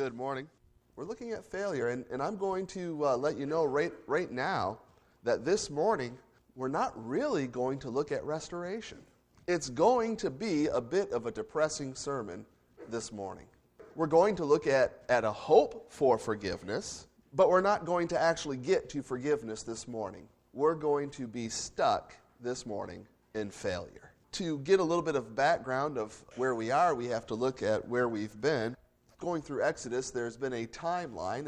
Good morning. We're looking at failure, and I'm going to let you know right now that this morning we're not really going to look at restoration. It's going to be a bit of a depressing sermon this morning. We're going to look at a hope for forgiveness, but we're not going to actually get to forgiveness this morning. We're going to be stuck this morning in failure. To get a little bit of background of where we are, we have to look at where we've been. Going through Exodus, there's been a timeline,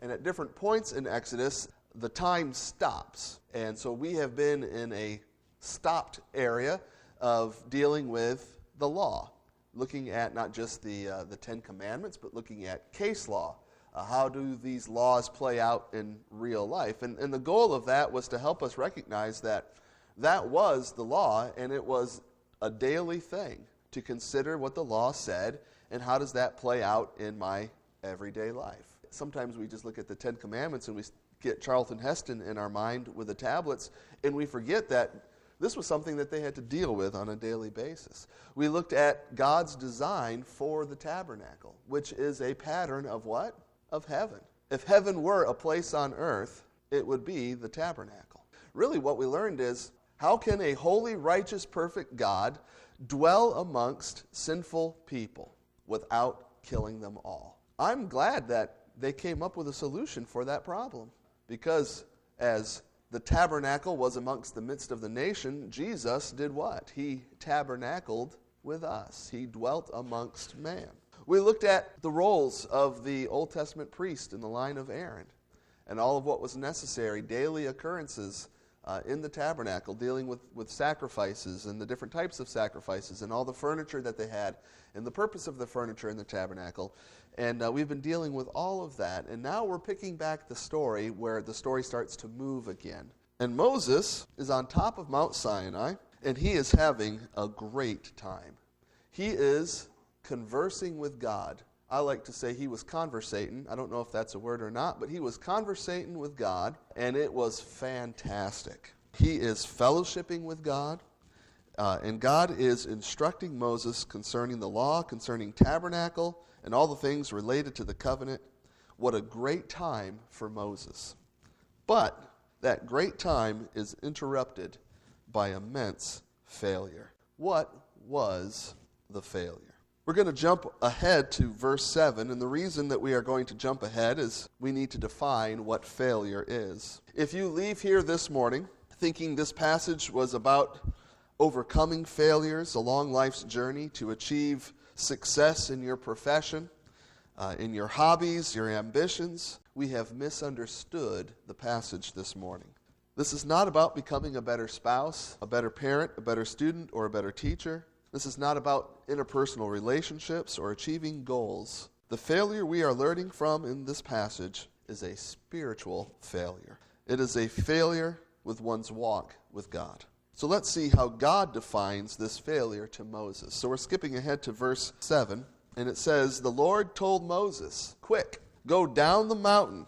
and at different points in Exodus, the time stops. And so we have been in a stopped area of dealing with the law, looking at not just the Ten Commandments, but looking at case law. How do these laws play out in real life? And the goal of that was to help us recognize that was the law, and it was a daily thing to consider what the law said and how does that play out in my everyday life. Sometimes we just look at the Ten Commandments and we get Charlton Heston in our mind with the tablets, and we forget that this was something that they had to deal with on a daily basis. We looked at God's design for the tabernacle, which is a pattern of what? Of heaven. If heaven were a place on earth, it would be the tabernacle. Really what we learned is, how can a holy, righteous, perfect God dwell amongst sinful people without killing them all? I'm glad that they came up with a solution for that problem, because as the tabernacle was amongst the midst of the nation, Jesus did what? He tabernacled with us. He dwelt amongst man. We looked at the roles of the Old Testament priest in the line of Aaron and all of what was necessary, daily occurrences in the tabernacle, dealing with sacrifices and the different types of sacrifices and all the furniture that they had and the purpose of the furniture in the tabernacle. And we've been dealing with all of that. And now we're picking back the story where the story starts to move again. And Moses is on top of Mount Sinai, and he is having a great time. He is conversing with God. I like to say he was conversating. I don't know if that's a word or not, but he was conversating with God, and it was fantastic. He is fellowshipping with God, and God is instructing Moses concerning the law, concerning tabernacle, and all the things related to the covenant. What a great time for Moses. But that great time is interrupted by immense failure. What was the failure? We're going to jump ahead to verse 7, and the reason that we are going to jump ahead is we need to define what failure is. If you leave here this morning thinking this passage was about overcoming failures along life's journey to achieve success in your profession, in your hobbies, your ambitions, we have misunderstood the passage this morning. This is not about becoming a better spouse, a better parent, a better student, or a better teacher. This is not about interpersonal relationships or achieving goals. The failure we are learning from in this passage is a spiritual failure. It is a failure with one's walk with God. So let's see how God defines this failure to Moses. So we're skipping ahead to verse 7, and it says, "The Lord told Moses, 'Quick, go down the mountain.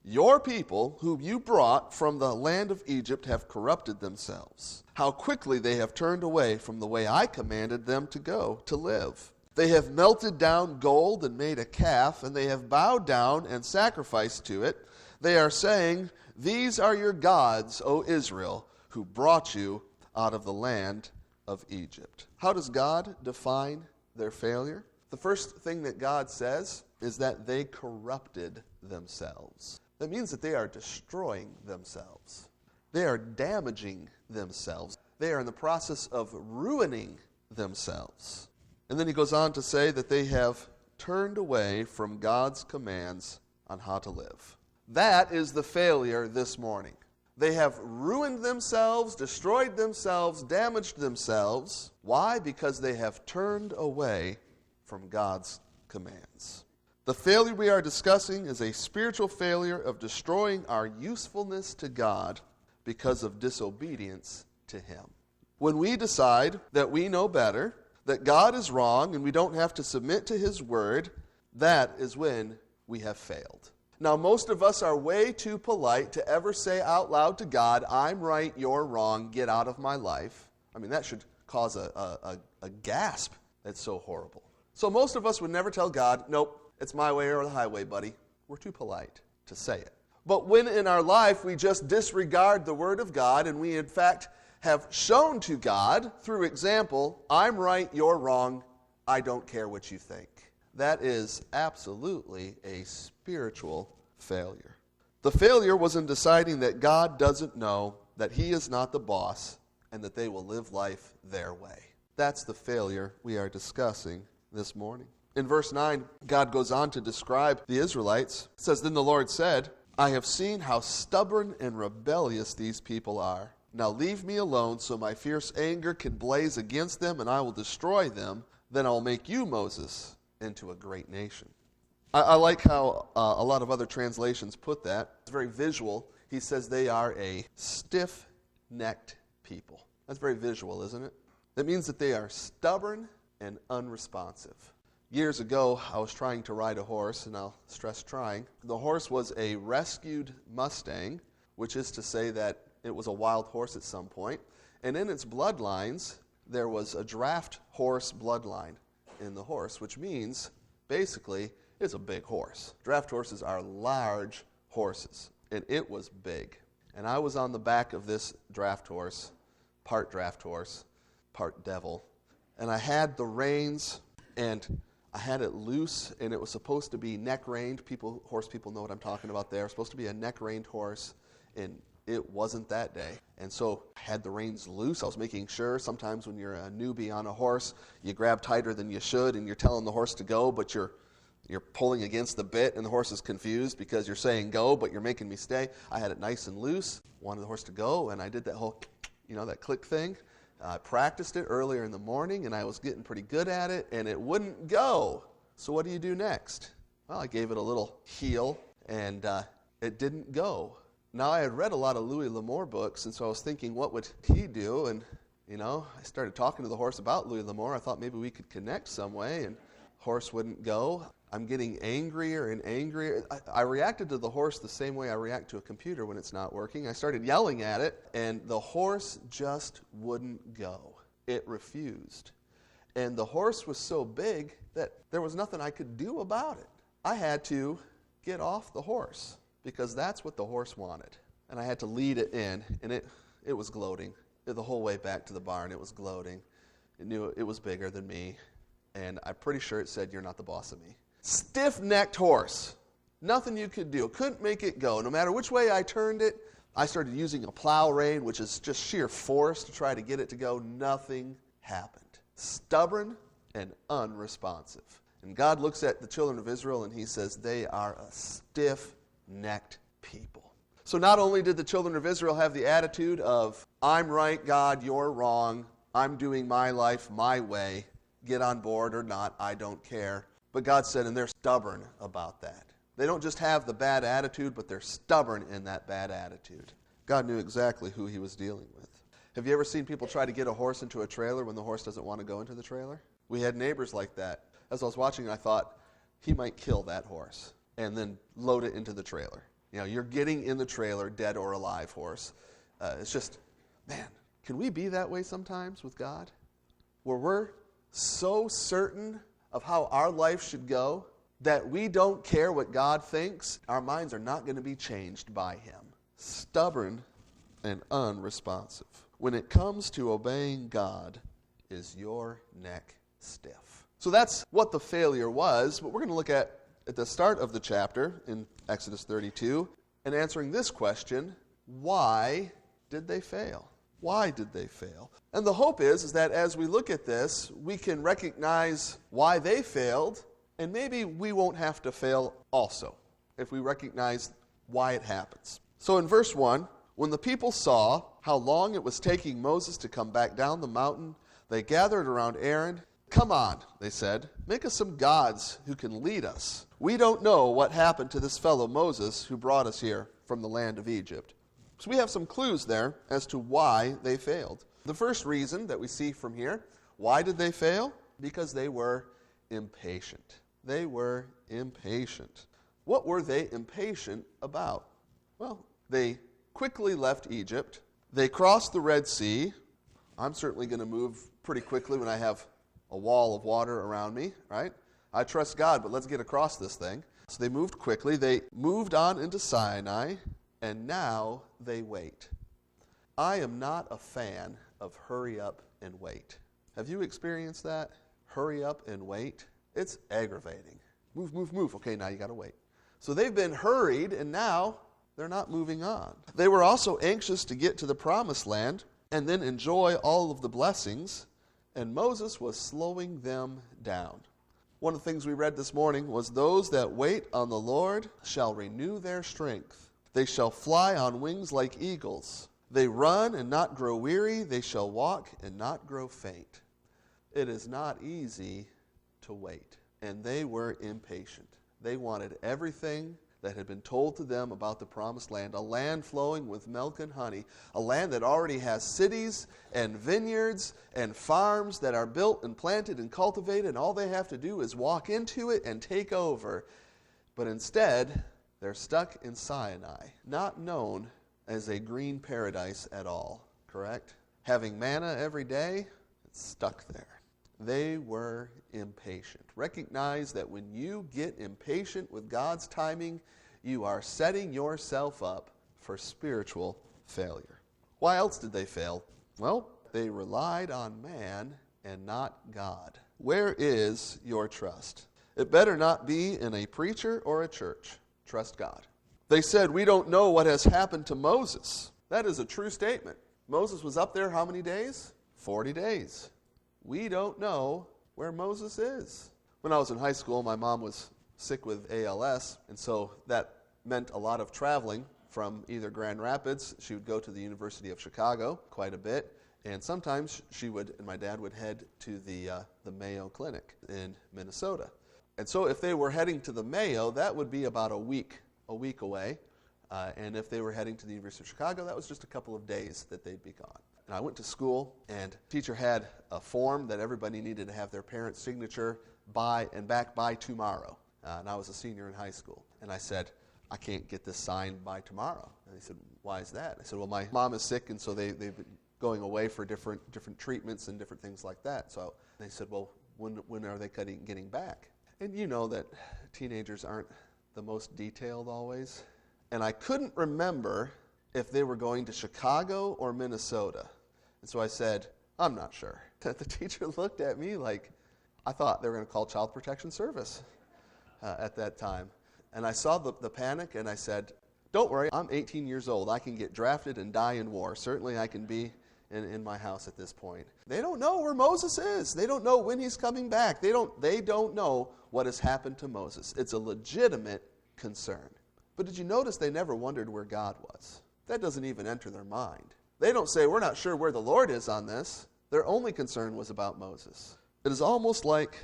Your people, whom you brought from the land of Egypt, have corrupted themselves. How quickly they have turned away from the way I commanded them to go to live. They have melted down gold and made a calf, and they have bowed down and sacrificed to it. They are saying, "These are your gods, O Israel, who brought you out of the land of Egypt." How does God define their failure? The first thing that God says is that they corrupted themselves. That means that they are destroying themselves. They are damaging themselves. They are in the process of ruining themselves. And then he goes on to say that they have turned away from God's commands on how to live. That is the failure this morning. They have ruined themselves, destroyed themselves, damaged themselves. Why? Because they have turned away from God's commands. The failure we are discussing is a spiritual failure of destroying our usefulness to God because of disobedience to Him. When we decide that we know better, that God is wrong and we don't have to submit to His word, that is when we have failed. Now, most of us are way too polite to ever say out loud to God, "I'm right, you're wrong, get out of my life." I mean, that should cause a gasp. That's so horrible. So most of us would never tell God, "Nope, It's my way or the highway, buddy. We're too polite to say it. But when in our life we just disregard the Word of God and we in fact have shown to God through example, I'm right, you're wrong, I don't care what you think. That is absolutely a spiritual failure. The failure was in deciding that God doesn't know, that He is not the boss, and that they will live life their way. That's the failure we are discussing this morning. In verse 9, God goes on to describe the Israelites. It says, "Then the Lord said, I have seen how stubborn and rebellious these people are. Now leave me alone so my fierce anger can blaze against them and I will destroy them. Then I will make you, Moses, into a great nation." I like how a lot of other translations put that. It's very visual. He says they are a stiff-necked people. That's very visual, isn't it? That means that they are stubborn and unresponsive. Years ago, I was trying to ride a horse, and I'll stress trying. The horse was a rescued Mustang, which is to say that it was a wild horse at some point. And in its bloodlines, there was a draft horse bloodline in the horse, which means, basically, it's a big horse. Draft horses are large horses, and it was big. And I was on the back of this draft horse, part devil, and I had the reins, and I had it loose, and it was supposed to be neck-reined. Horse people know what I'm talking about there. It was supposed to be a neck-reined horse, and it wasn't that day. And so I had the reins loose. I was making sure. Sometimes when you're a newbie on a horse, you grab tighter than you should, and you're telling the horse to go, but you're pulling against the bit, and the horse is confused because you're saying go, but you're making me stay. I had it nice and loose, wanted the horse to go, and I did that whole, that click thing. I practiced it earlier in the morning, and I was getting pretty good at it, and it wouldn't go. So what do you do next? Well, I gave it a little heel, and it didn't go. Now, I had read a lot of Louis L'Amour books, and so I was thinking, what would he do? And, I started talking to the horse about Louis L'Amour. I thought maybe we could connect some way, and horse wouldn't go. I'm getting angrier and angrier. I reacted to the horse the same way I react to a computer when it's not working. I started yelling at it, and the horse just wouldn't go. It refused. And the horse was so big that there was nothing I could do about it. I had to get off the horse because that's what the horse wanted. And I had to lead it in, and it was gloating. The whole way back to the barn, it was gloating. It knew it was bigger than me, and I'm pretty sure it said, "You're not the boss of me." Stiff-necked horse. Nothing you could do. Couldn't make it go. No matter which way I turned it, I started using a plow rein, which is just sheer force to try to get it to go. Nothing happened. Stubborn and unresponsive. And God looks at the children of Israel and He says they are a stiff-necked people. So not only did the children of Israel have the attitude of, I'm right, God, you're wrong, I'm doing my life my way, get on board or not, I don't care. But God said, and they're stubborn about that. They don't just have the bad attitude, but they're stubborn in that bad attitude. God knew exactly who He was dealing with. Have you ever seen people try to get a horse into a trailer when the horse doesn't want to go into the trailer? We had neighbors like that. As I was watching, I thought, he might kill that horse and then load it into the trailer. You're getting in the trailer, dead or alive horse. It's just, man, can we be that way sometimes with God? Where we're so certain of how our life should go that we don't care what God thinks. Our minds are not going to be changed by Him. Stubborn and unresponsive. When it comes to obeying God, is your neck stiff? So that's what the failure was, but we're going to look at the start of the chapter in Exodus 32 and answering this question, why did they fail? Why did they fail? And the hope is that as we look at this, we can recognize why they failed, and maybe we won't have to fail also if we recognize why it happens. So in verse 1, when the people saw how long it was taking Moses to come back down the mountain, they gathered around Aaron. "Come on," they said, "make us some gods who can lead us. We don't know what happened to this fellow Moses who brought us here from the land of Egypt." So we have some clues there as to why they failed. The first reason that we see from here, why did they fail? Because they were impatient. They were impatient. What were they impatient about? Well, they quickly left Egypt. They crossed the Red Sea. I'm certainly going to move pretty quickly when I have a wall of water around me, right? I trust God, but let's get across this thing. So they moved quickly. They moved on into Sinai, and now they wait. I am not a fan of hurry up and wait. Have you experienced that? Hurry up and wait? It's aggravating. Move, move, move. Okay, now you got to wait. So they've been hurried, and now they're not moving on. They were also anxious to get to the promised land and then enjoy all of the blessings, and Moses was slowing them down. One of the things we read this morning was, those that wait on the Lord shall renew their strength. They shall fly on wings like eagles. They run and not grow weary. They shall walk and not grow faint. It is not easy to wait. And they were impatient. They wanted everything that had been told to them about the promised land, a land flowing with milk and honey, a land that already has cities and vineyards and farms that are built and planted and cultivated, and all they have to do is walk into it and take over. But instead, they're stuck in Sinai, not known as a green paradise at all, correct? Having manna every day, it's stuck there. They were impatient. Recognize that when you get impatient with God's timing, you are setting yourself up for spiritual failure. Why else did they fail? Well, they relied on man and not God. Where is your trust? It better not be in a preacher or a church. Trust God. They said, we don't know what has happened to Moses. That is a true statement. Moses was up there how many days? 40 days. We don't know where Moses is. When I was in high school, my mom was sick with ALS, and so that meant a lot of traveling from either Grand Rapids. She would go to the University of Chicago quite a bit, and sometimes she would, and my dad would head to the Mayo Clinic in Minnesota. And so if they were heading to the Mayo, that would be about a week away, and if they were heading to the University of Chicago, that was just a couple of days that they'd be gone. And I went to school, and the teacher had a form that everybody needed to have their parents' signature back by tomorrow. And I was a senior in high school. And I said, I can't get this signed by tomorrow. And they said, why is that? I said, well, my mom is sick, and so they've been going away for different treatments and different things like that. So they said, well, when are they getting back? And you know that teenagers aren't the most detailed always. And I couldn't remember if they were going to Chicago or Minnesota. And so I said, I'm not sure. The teacher looked at me like I thought they were going to call Child Protection Service at that time. And I saw the panic, and I said, don't worry, I'm 18 years old. I can get drafted and die in war. Certainly I can be in my house at this point. They don't know where Moses is. They don't know when he's coming back. They don't know what has happened to Moses. It's a legitimate concern. But did you notice they never wondered where God was? That doesn't even enter their mind. They don't say, we're not sure where the Lord is on this. Their only concern was about Moses. It is almost like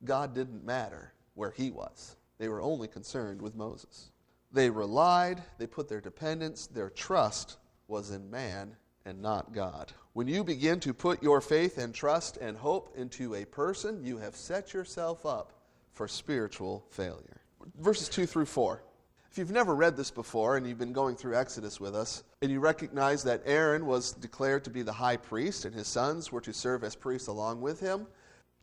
God didn't matter where he was. They were only concerned with Moses. They relied, they put their dependence, their trust was in man and not God. When you begin to put your faith and trust and hope into a person, you have set yourself up for spiritual failure. Verses 2 through 4. If you've never read this before and you've been going through Exodus with us, and you recognize that Aaron was declared to be the high priest and his sons were to serve as priests along with him,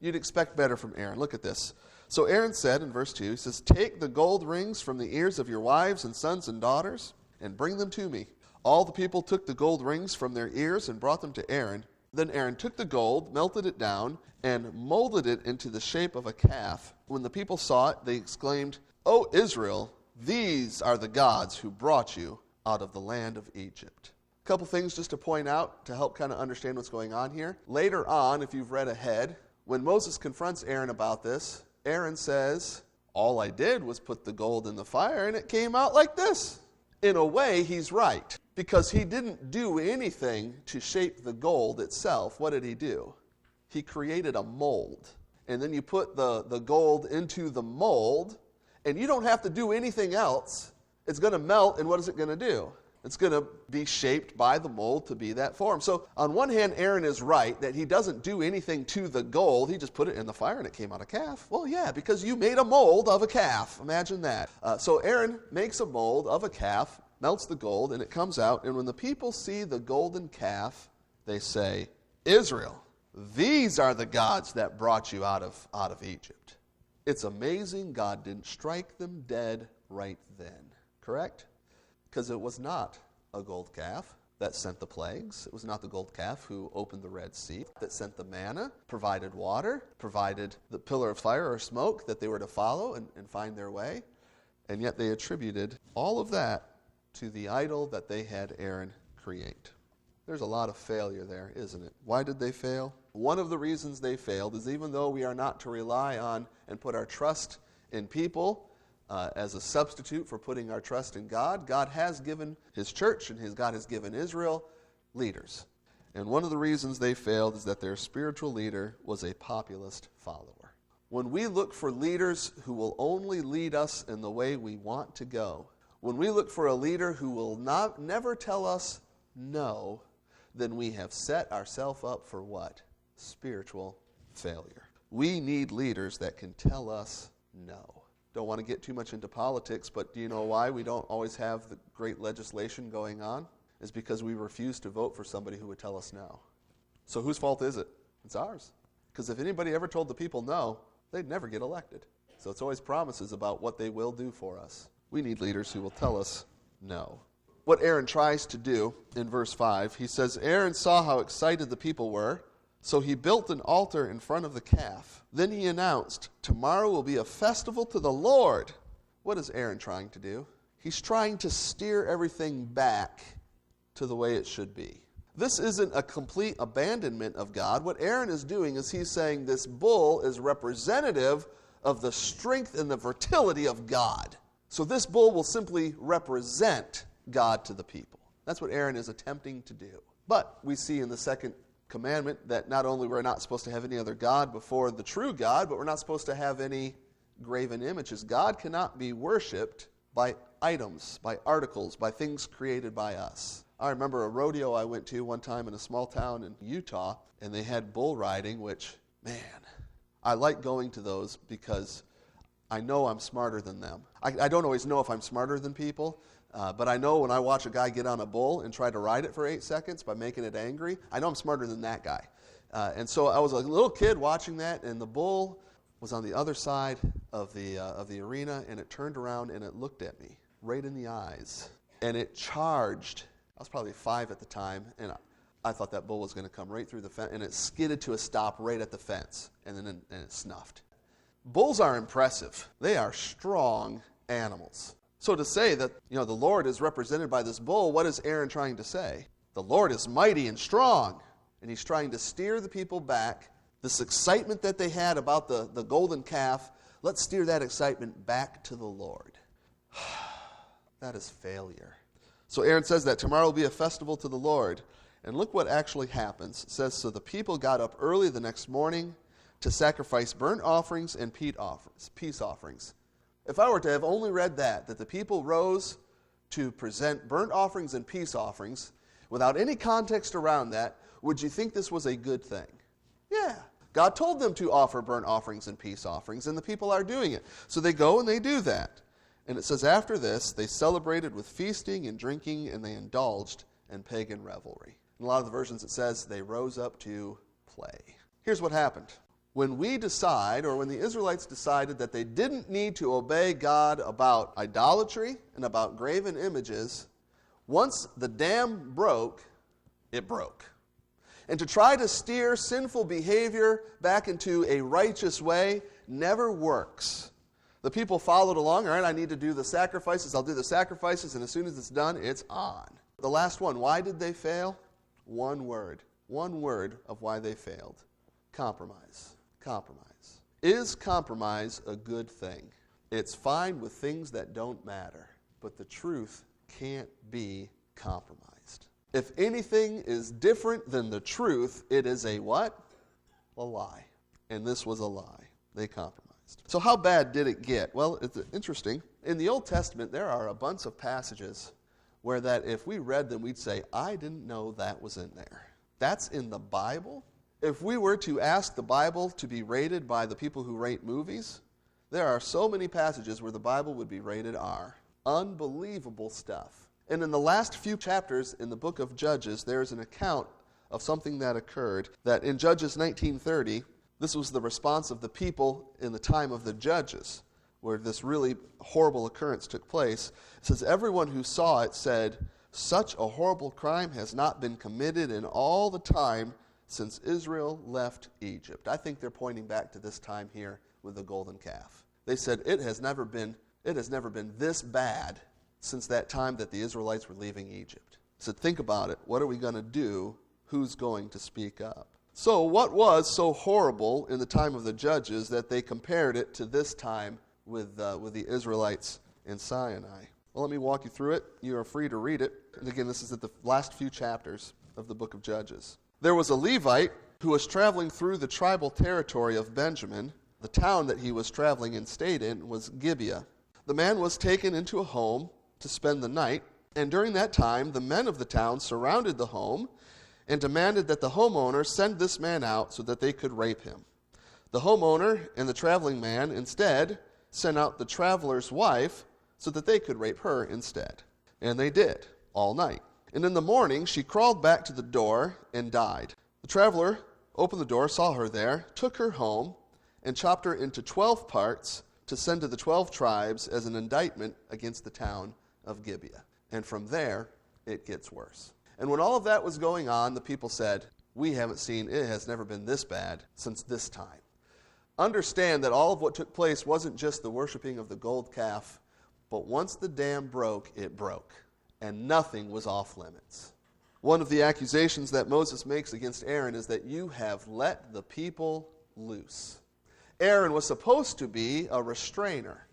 you'd expect better from Aaron. Look at this. So Aaron said in verse 2, he says, take the gold rings from the ears of your wives and sons and daughters and bring them to me. All the people took the gold rings from their ears and brought them to Aaron. Then Aaron took the gold, melted it down, and molded it into the shape of a calf. When the people saw it, they exclaimed, O Israel, these are the gods who brought you out of the land of Egypt. A couple things just to point out to help kind of understand what's going on here. Later on, if you've read ahead, when Moses confronts Aaron about this, Aaron says, all I did was put the gold in the fire and it came out like this. In a way, he's right, because he didn't do anything to shape the gold itself. What did he do? He created a mold. And then you put the gold into the mold, and you don't have to do anything else. It's going to melt, and what is it going to do? It's going to be shaped by the mold to be that form. So on one hand, Aaron is right that he doesn't do anything to the gold. He just put it in the fire and it came out a calf. Well, yeah, because you made a mold of a calf. Imagine that. So Aaron makes a mold of a calf, melts the gold, and it comes out. And when the people see the golden calf, they say, Israel, these are the gods that brought you out of Egypt. It's amazing God didn't strike them dead right then. Correct? Because it was not a gold calf that sent the plagues. It was not the gold calf who opened the Red Sea, that sent the manna, provided water, provided the pillar of fire or smoke that they were to follow and find their way. And yet they attributed all of that to the idol that they had Aaron create. There's a lot of failure there, isn't it? Why did they fail? One of the reasons they failed is even though we are not to rely on and put our trust in people as a substitute for putting our trust in God, God has given his church and God has given Israel leaders. And one of the reasons they failed is that their spiritual leader was a populist follower. When we look for leaders who will only lead us in the way we want to go, when we look for a leader who will never tell us no, then we have set ourselves up for what? Spiritual failure. We need leaders that can tell us no. Don't want to get too much into politics, but do you know why we don't always have the great legislation going on? It's because we refuse to vote for somebody who would tell us no. So whose fault is it? It's ours. Because if anybody ever told the people no, they'd never get elected. So it's always promises about what they will do for us. We need leaders who will tell us no. What Aaron tries to do in verse 5, he says, Aaron saw how excited the people were, so he built an altar in front of the calf. Then he announced, tomorrow will be a festival to the Lord. What is Aaron trying to do? He's trying to steer everything back to the way it should be. This isn't a complete abandonment of God. What Aaron is doing is he's saying this bull is representative of the strength and the fertility of God. So this bull will simply represent God to the people. That's what Aaron is attempting to do. But we see in the second commandment that not only we're not supposed to have any other God before the true God, but we're not supposed to have any graven images. God cannot be worshipped by items, by articles, by things created by us. I remember a rodeo I went to one time in a small town in Utah, and they had bull riding, which, man, I like going to those because I know I'm smarter than them. I don't always know if I'm smarter than people, but I know when I watch a guy get on a bull and try to ride it for 8 seconds by making it angry, I know I'm smarter than that guy. And so I was a little kid watching that, and the bull was on the other side of the arena, and it turned around and it looked at me right in the eyes, and it charged. I was probably 5 at the time, and I thought that bull was going to come right through the fence, and it skidded to a stop right at the fence, and then it snuffed. Bulls are impressive. They are strong animals. So to say that, the Lord is represented by this bull, what is Aaron trying to say? The Lord is mighty and strong, and he's trying to steer the people back. This excitement that they had about the golden calf, let's steer that excitement back to the Lord. That is failure. So Aaron says that tomorrow will be a festival to the Lord. And look what actually happens. It says, so the people got up early the next morning to sacrifice burnt offerings and peace offerings. If I were to have only read that the people rose to present burnt offerings and peace offerings, without any context around that, would you think this was a good thing? Yeah. God told them to offer burnt offerings and peace offerings, and the people are doing it. So they go and they do that. And it says, after this, they celebrated with feasting and drinking, and they indulged in pagan revelry. In a lot of the versions it says, they rose up to play. Here's what happened. When we decide, or when the Israelites decided that they didn't need to obey God about idolatry and about graven images, once the dam broke, it broke. And to try to steer sinful behavior back into a righteous way never works. The people followed along. All right, I need to do the sacrifices. I'll do the sacrifices, and as soon as it's done, it's on. The last one, why did they fail? One word of why they failed. Compromise. Compromise. Is compromise a good thing? It's fine with things that don't matter, but the truth can't be compromised. If anything is different than the truth, it is a what? A lie. And this was a lie. They compromised. So how bad did it get? Well, it's interesting. In the Old Testament, there are a bunch of passages where that if we read them, we'd say, I didn't know that was in there. That's in the Bible? If we were to ask the Bible to be rated by the people who rate movies, there are so many passages where the Bible would be rated R. Unbelievable stuff. And in the last few chapters in the book of Judges, there is an account of something that occurred, that in Judges 19:30, This was the response of the people in the time of the judges, where this really horrible occurrence took place. It says, everyone who saw it said, such a horrible crime has not been committed in all the time since Israel left Egypt. I think they're pointing back to this time here with the golden calf. They said it has never been this bad since that time that the Israelites were leaving Egypt. So think about it. What are we going to do? Who's going to speak up? So what was so horrible in the time of the judges that they compared it to this time with the Israelites in Sinai? Well, let me walk you through it. You are free to read it. And again, this is at the last few chapters of the book of Judges. There was a Levite who was traveling through the tribal territory of Benjamin. The town that he was traveling and stayed in was Gibeah. The man was taken into a home to spend the night, and during that time the men of the town surrounded the home and demanded that the homeowner send this man out so that they could rape him. The homeowner and the traveling man instead sent out the traveler's wife so that they could rape her instead. And they did, all night. And in the morning she crawled back to the door and died. The traveler opened the door, saw her there, took her home, and chopped her into 12 parts to send to the 12 tribes as an indictment against the town of Gibeah. And from there, it gets worse. And when all of that was going on, the people said, we haven't seen, it has never been this bad since this time. Understand that all of what took place wasn't just the worshiping of the gold calf, but once the dam broke, it broke, and nothing was off limits. One of the accusations that Moses makes against Aaron is that you have let the people loose. Aaron was supposed to be a restrainer,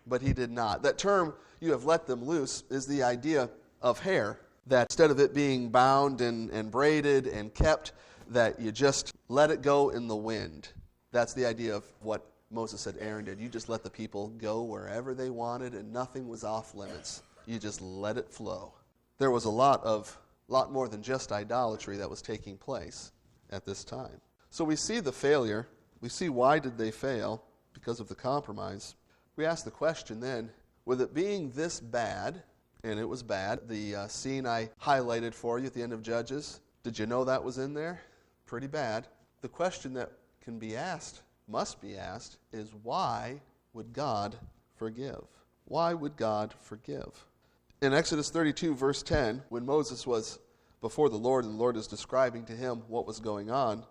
but he did not. That term, you have let them loose, is the idea of hair, that instead of it being bound and braided and kept, that you just let it go in the wind. That's the idea of what Moses said Aaron did. You just let the people go wherever they wanted, and nothing was off limits. You just let it flow. There was a lot more than just idolatry that was taking place at this time. So we see the failure. We see why did they fail? Because of the compromise. We ask the question then, with it being this bad, and it was bad, the scene I highlighted for you at the end of Judges, did you know that was in there? Pretty bad. The question that can be asked, must be asked, is why would God forgive? Why would God forgive? In Exodus 32, verse 10, when Moses was before the Lord and the Lord is describing to him what was going on,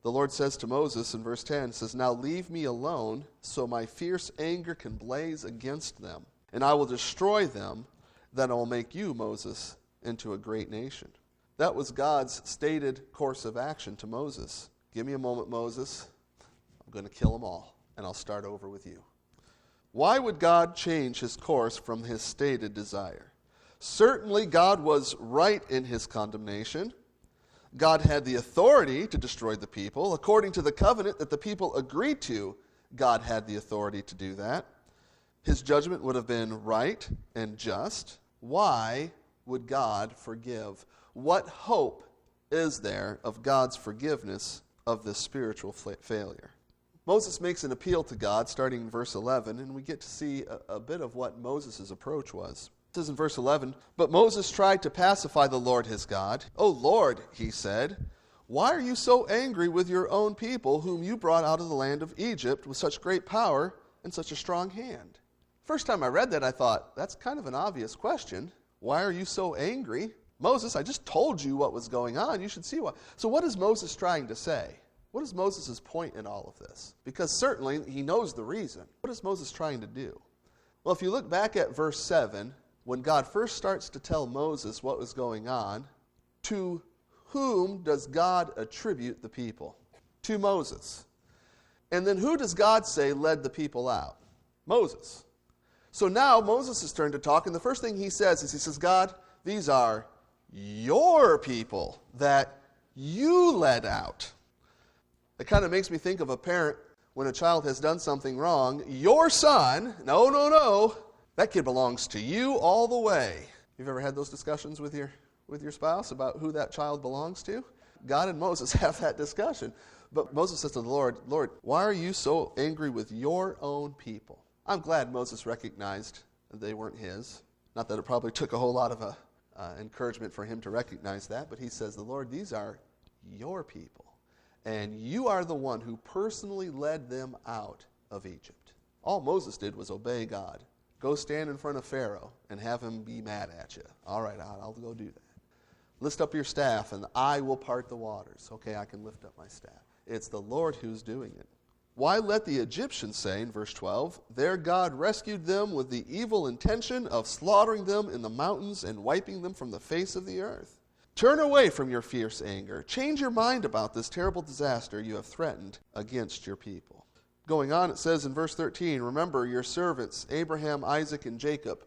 the Lord says to Moses in verse 10, says, now leave me alone so my fierce anger can blaze against them, and I will destroy them, then I will make you, Moses, into a great nation. That was God's stated course of action to Moses. Give me a moment, Moses. I'm going to kill them all, and I'll start over with you. Why would God change his course from his stated desire? Certainly, God was right in his condemnation. God had the authority to destroy the people. According to the covenant that the people agreed to, God had the authority to do that. His judgment would have been right and just. Why would God forgive? What hope is there of God's forgiveness of this spiritual failure? Moses makes an appeal to God starting in verse 11, and we get to see a bit of what Moses' approach was. It says in verse 11, but Moses tried to pacify the Lord his God. O Lord, he said, why are you so angry with your own people whom you brought out of the land of Egypt with such great power and such a strong hand? First time I read that, I thought, that's kind of an obvious question. Why are you so angry? Moses, I just told you what was going on. You should see why. So what is Moses trying to say? What is Moses' point in all of this? Because certainly he knows the reason. What is Moses trying to do? Well, if you look back at verse 7, when God first starts to tell Moses what was going on, to whom does God attribute the people? To Moses. And then who does God say led the people out? Moses. So now Moses' turn to talk, and the first thing he says is, he says, God, these are your people that you led out. It kind of makes me think of a parent when a child has done something wrong. Your son, no, that kid belongs to you all the way. You've ever had those discussions with your spouse about who that child belongs to? God and Moses have that discussion. But Moses says to the Lord, Lord, why are you so angry with your own people? I'm glad Moses recognized that they weren't his. Not that it probably took a whole lot of encouragement for him to recognize that, but he says, the Lord, these are your people. and you are the one who personally led them out of Egypt. All Moses did was obey God. Go stand in front of Pharaoh and have him be mad at you. All right, I'll go do that. Lift up your staff and I will part the waters. Okay, I can lift up my staff. It's the Lord who's doing it. Why let the Egyptians say, in verse 12, their God rescued them with the evil intention of slaughtering them in the mountains and wiping them from the face of the earth? Turn away from your fierce anger. Change your mind about this terrible disaster you have threatened against your people. Going on, it says in verse 13, remember your servants, Abraham, Isaac, and Jacob.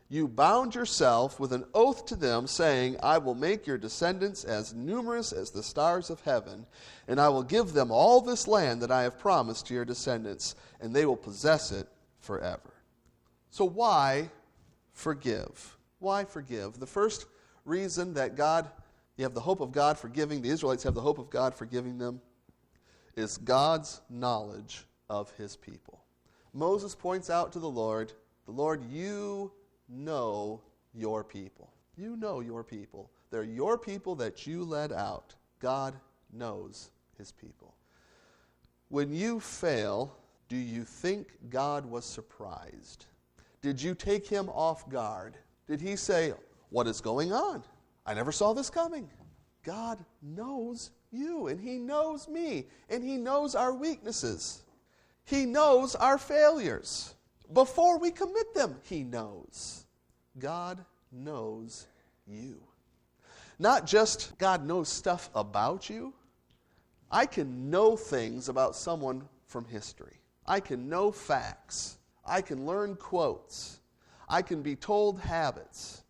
You bound yourself with an oath to them, saying, I will make your descendants as numerous as the stars of heaven, and I will give them all this land that I have promised to your descendants, and they will possess it forever. So why forgive? Why forgive? The first reason that you have the hope of God forgiving, the Israelites have the hope of God forgiving them, is God's knowledge of his people. Moses points out to the Lord, you know your people. You know your people. They're your people that you led out. God knows his people. When you fail, do you think God was surprised? Did you take him off guard? Did he say, what is going on? I never saw this coming. God knows you, and he knows me, and he knows our weaknesses. He knows our failures. Before we commit them, he knows. God knows you. Not just God knows stuff about you. I can know things about someone from history. I can know facts. I can learn quotes. I can be told habits.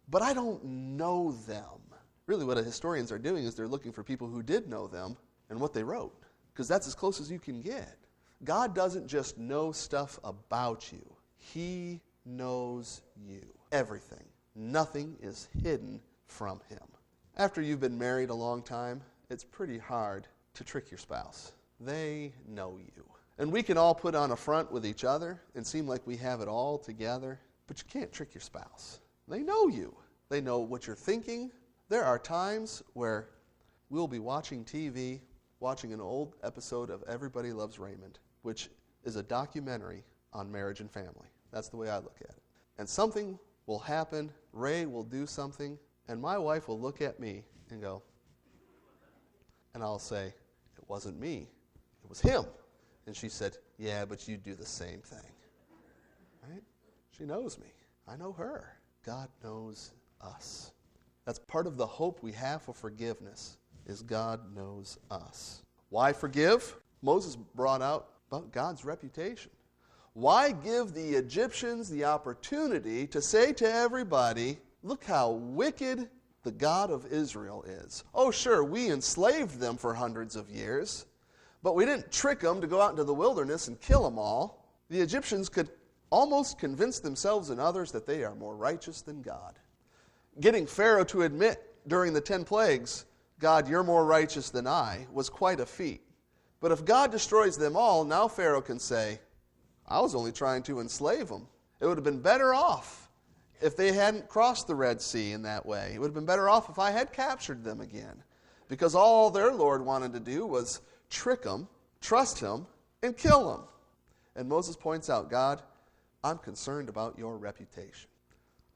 But I don't know them. Really, what historians are doing is they're looking for people who did know them and what they wrote, because that's as close as you can get. God doesn't just know stuff about you. He knows you. Everything. Nothing is hidden from him. After you've been married a long time, it's pretty hard to trick your spouse. They know you. And we can all put on a front with each other and seem like we have it all together, but you can't trick your spouse. They know you. They know what you're thinking. There are times where we'll be watching TV, watching an old episode of Everybody Loves Raymond, which is a documentary on marriage and family. That's the way I look at it. And something will happen, Ray will do something, and my wife will look at me and go, and I'll say, it wasn't me, it was him. And she said, yeah, but you do the same thing. Right? She knows me. I know her. God knows us. That's part of the hope we have for forgiveness, is God knows us. Why forgive? Moses brought out about God's reputation. Why give the Egyptians the opportunity to say to everybody, look how wicked the God of Israel is. Oh, sure, we enslaved them for hundreds of years, but we didn't trick them to go out into the wilderness and kill them all. The Egyptians could almost convince themselves and others that they are more righteous than God. Getting Pharaoh to admit during the 10 plagues, God, you're more righteous than I, was quite a feat. But if God destroys them all, now Pharaoh can say, I was only trying to enslave them. It would have been better off if they hadn't crossed the Red Sea in that way. It would have been better off if I had captured them again. Because all their Lord wanted to do was trick them, trust him, and kill them. And Moses points out, God, I'm concerned about your reputation.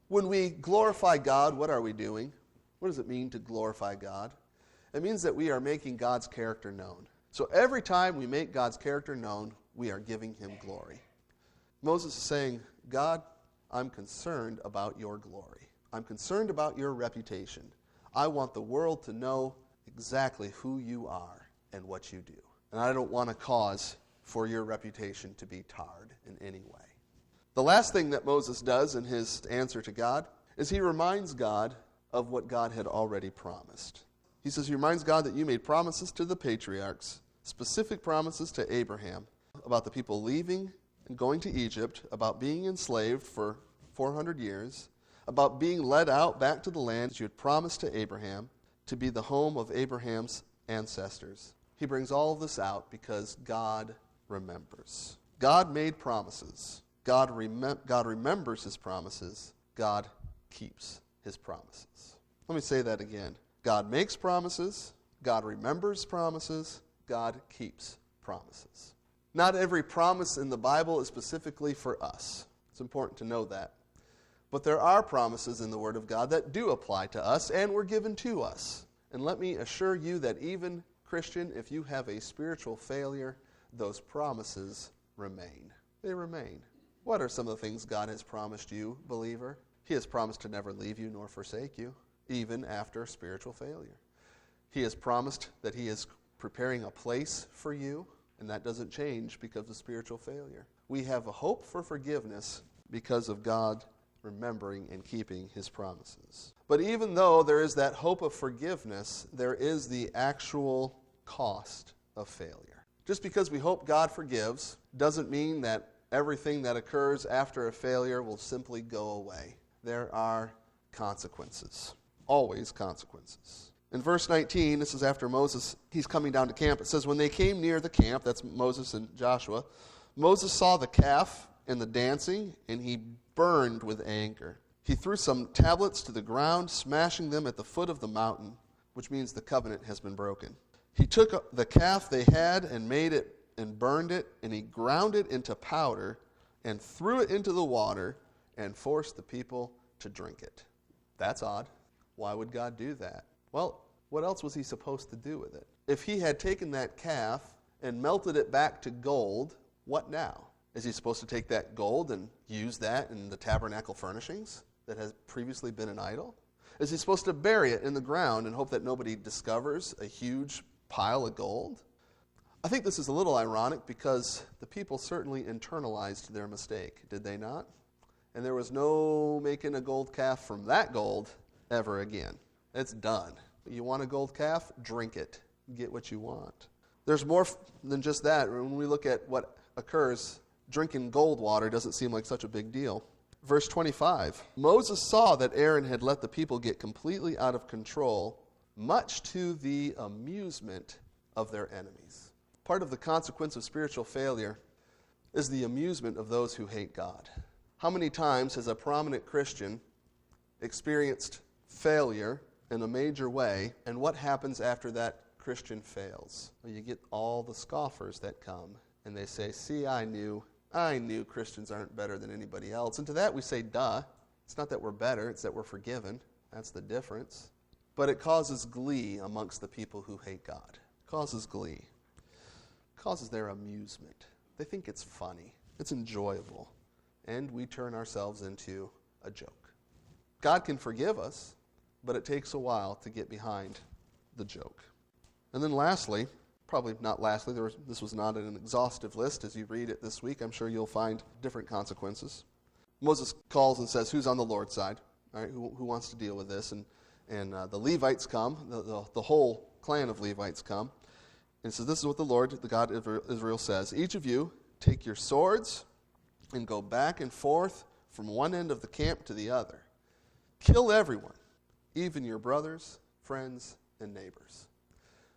When we glorify God, what are we doing? What does it mean to glorify God? It means that we are making God's character known. So every time we make God's character known, we are giving him glory. Moses is saying, God, I'm concerned about your glory. I'm concerned about your reputation. I want the world to know exactly who you are and what you do. And I don't want to cause for your reputation to be tarred in any way. The last thing that Moses does in his answer to God is he reminds God of what God had already promised. He says he reminds God that you made promises to the patriarchs, specific promises to Abraham about the people leaving and going to Egypt, about being enslaved for 400 years, about being led out back to the land that you had promised to Abraham to be the home of Abraham's ancestors. He brings all of this out because God remembers. God made promises. God remembers his promises. God keeps his promises. Let me say that again. God makes promises. God remembers promises. God keeps promises. Not every promise in the Bible is specifically for us. It's important to know that. But there are promises in the Word of God that do apply to us and were given to us. And let me assure you that even, Christian, if you have a spiritual failure, those promises remain. They remain. What are some of the things God has promised you, believer? He has promised to never leave you nor forsake you, even after spiritual failure. He has promised that He is preparing a place for you, and that doesn't change because of spiritual failure. We have a hope for forgiveness because of God remembering and keeping His promises. But even though there is that hope of forgiveness, there is the actual cost of failure. Just because we hope God forgives doesn't mean that everything that occurs after a failure will simply go away. There are consequences, always consequences. In verse 19, this is after Moses, he's coming down to camp. It says, when they came near the camp, that's Moses and Joshua, Moses saw the calf and the dancing, and he burned with anger. He threw some tablets to the ground, smashing them at the foot of the mountain, which means the covenant has been broken. He took the calf they had and made it and burned it, and he ground it into powder and threw it into the water and forced the people to drink it. That's odd. Why would God do that? Well, what else was he supposed to do with it? If he had taken that calf and melted it back to gold, what now? Is he supposed to take that gold and use that in the tabernacle furnishings that has previously been an idol? Is he supposed to bury it in the ground and hope that nobody discovers a huge pile of gold? I think this is a little ironic because the people certainly internalized their mistake, did they not? And there was no making a gold calf from that gold ever again. It's done. You want a gold calf? Drink it. Get what you want. There's more than just that. When we look at what occurs, drinking gold water doesn't seem like such a big deal. Verse 25, Moses saw that Aaron had let the people get completely out of control, much to the amusement of their enemies. Part of the consequence of spiritual failure is the amusement of those who hate God. How many times has a prominent Christian experienced failure in a major way, and what happens after that Christian fails? Well, you get all the scoffers that come, and they say, see, I knew Christians aren't better than anybody else. And to that we say, duh. It's not that we're better, it's that we're forgiven. That's the difference. But it causes glee amongst the people who hate God. It causes glee. It causes their amusement. They think it's funny. It's enjoyable. And we turn ourselves into a joke. God can forgive us, but it takes a while to get behind the joke. And then lastly, probably not lastly, this was not an exhaustive list. As you read it this week, I'm sure you'll find different consequences. Moses calls and says, who's on the Lord's side? All right, who wants to deal with this? And the Levites come, the whole clan of Levites come. And it says, this is what the Lord, the God of Israel says. Each of you take your swords and go back and forth from one end of the camp to the other. Kill everyone, even your brothers, friends, and neighbors.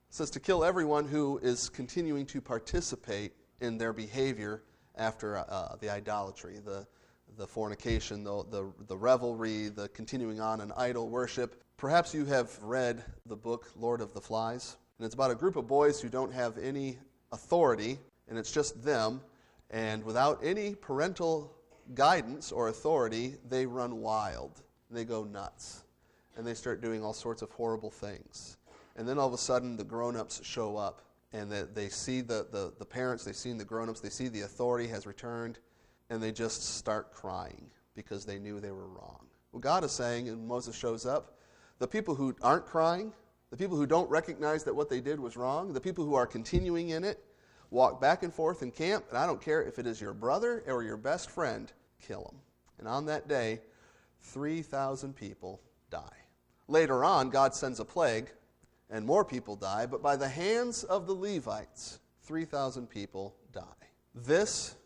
It says to kill everyone who is continuing to participate in their behavior after the idolatry, the fornication, the revelry, the continuing on in idol worship. Perhaps you have read the book Lord of the Flies, and it's about a group of boys who don't have any authority, and it's just them, and without any parental guidance or authority, they run wild. They go nuts, and they start doing all sorts of horrible things. And then all of a sudden, the grown-ups show up, and they see the parents, they've seen the grown-ups, they see the authority has returned, and they just start crying because they knew they were wrong. Well, God is saying, and Moses shows up, the people who aren't crying, the people who don't recognize that what they did was wrong, the people who are continuing in it, walk back and forth in camp, and I don't care if it is your brother or your best friend, kill them. And on that day, 3,000 people die. Later on, God sends a plague, and more people die, but by the hands of the Levites, 3,000 people die. This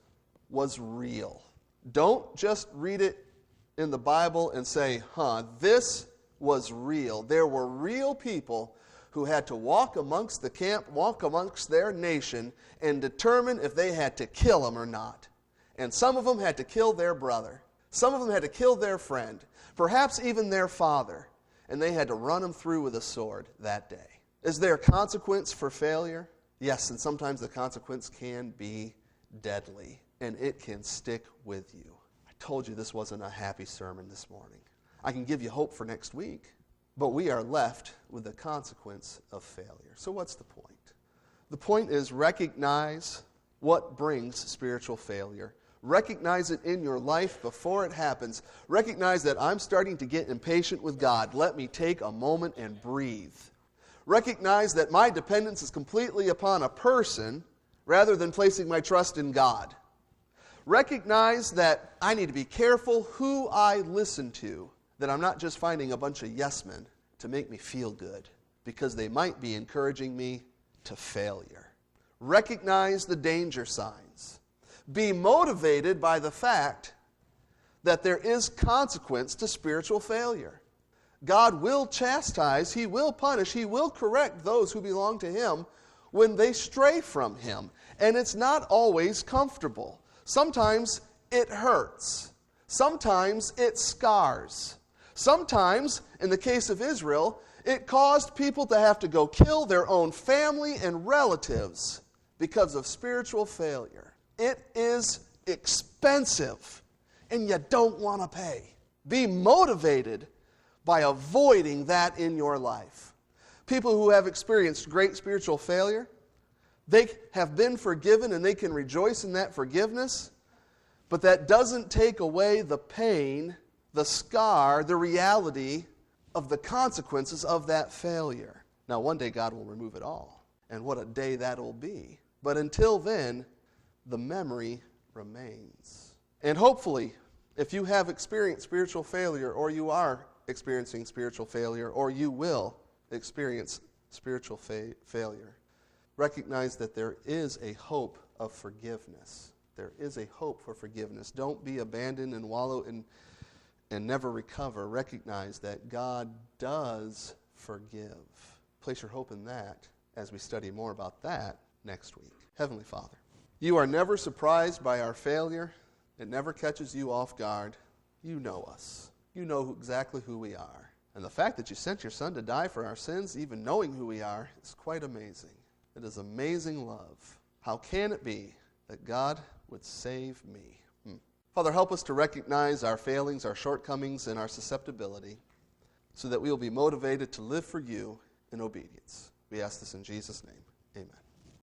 was real. Don't just read it in the Bible and say, this was real. There were real people who had to walk amongst the camp, walk amongst their nation, and determine if they had to kill them or not. And some of them had to kill their brother. Some of them had to kill their friend, perhaps even their father. And they had to run them through with a sword that day. Is there a consequence for failure? Yes, and sometimes the consequence can be deadly, and it can stick with you. I told you this wasn't a happy sermon this morning. I can give you hope for next week, but we are left with the consequence of failure. So what's the point? The point is recognize what brings spiritual failure. Recognize it in your life before it happens. Recognize that I'm starting to get impatient with God. Let me take a moment and breathe. Recognize that my dependence is completely upon a person rather than placing my trust in God. Recognize that I need to be careful who I listen to, that I'm not just finding a bunch of yes men to make me feel good, because they might be encouraging me to failure. Recognize the danger signs. Be motivated by the fact that there is consequence to spiritual failure. God will chastise, He will punish, He will correct those who belong to Him when they stray from Him. And it's not always comfortable. Sometimes it hurts. Sometimes it scars. Sometimes, in the case of Israel, it caused people to have to go kill their own family and relatives because of spiritual failure. It is expensive, and you don't want to pay. Be motivated by avoiding that in your life. People who have experienced great spiritual failure, they have been forgiven and they can rejoice in that forgiveness, but that doesn't take away the pain, the scar, the reality of the consequences of that failure. Now, one day God will remove it all, and what a day that'll be. But until then, the memory remains. And hopefully, if you have experienced spiritual failure, or you are experiencing spiritual failure, or you will experience spiritual failure, recognize that there is a hope of forgiveness. There is a hope for forgiveness. Don't be abandoned and wallow and never recover. Recognize that God does forgive. Place your hope in that as we study more about that next week. Heavenly Father, You are never surprised by our failure. It never catches You off guard. You know us. You know exactly who we are. And the fact that You sent Your Son to die for our sins, even knowing who we are, is quite amazing. It is amazing love. How can it be that God would save me? Father, help us to recognize our failings, our shortcomings, and our susceptibility so that we will be motivated to live for You in obedience. We ask this in Jesus' name. Amen.